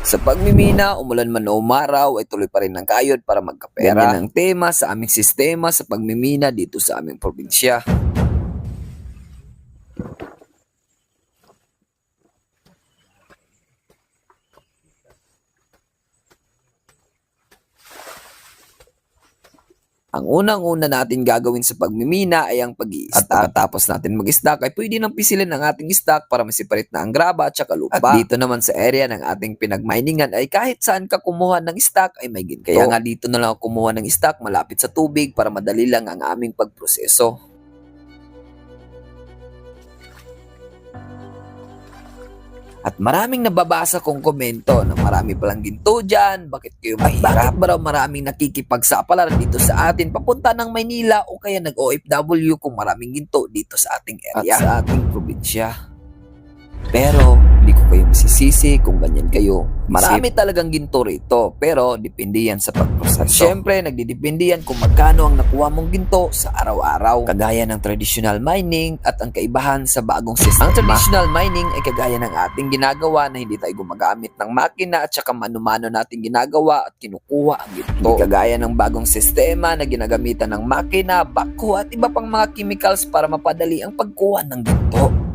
Sa pagmimina, umulan man o umaraw, ay tuloy pa rin ang kayod para magkapera. Ganyan ang tema sa aming sistema sa pagmimina dito sa aming probinsya. Ang unang-una natin gagawin sa pagmimina ay ang pag-i-stock. At pagkatapos natin mag-stock ay pwede nang pisilin ang ating stock para masiparit na ang graba at saka lupa. At dito naman sa area ng ating pinagminingan ay kahit saan ka kumuha ng stock ay may ginto. Kaya nga dito na lang ako kumuha ng stock malapit sa tubig para madali lang ang aming pagproseso. At maraming nababasa kong komento na marami palang ginto dyan, bakit kayo mahirap? Bakit ba raw maraming nakikipagsapalaran dito sa atin papunta ng Maynila o kaya nag-OFW kung maraming ginto dito sa ating area at sa ating probinsya? Pero hindi ko kayo masisisi kung ganyan kayo. Marami talagang ginto rito, pero depende yan sa pagproseso. Siyempre, nagdidepende yan kung magkano ang nakuha mong ginto sa araw-araw. Kagaya ng traditional mining at ang kaibahan sa bagong sistema. Ang traditional mining ay kagaya ng ating ginagawa na hindi tayo gumagamit ng makina at saka mano-mano natin ginagawa at kinukuha ang ginto. Hindi kagaya ng bagong sistema na ginagamitan ng makina, bako at iba pang mga chemicals para mapadali ang pagkuha ng ginto.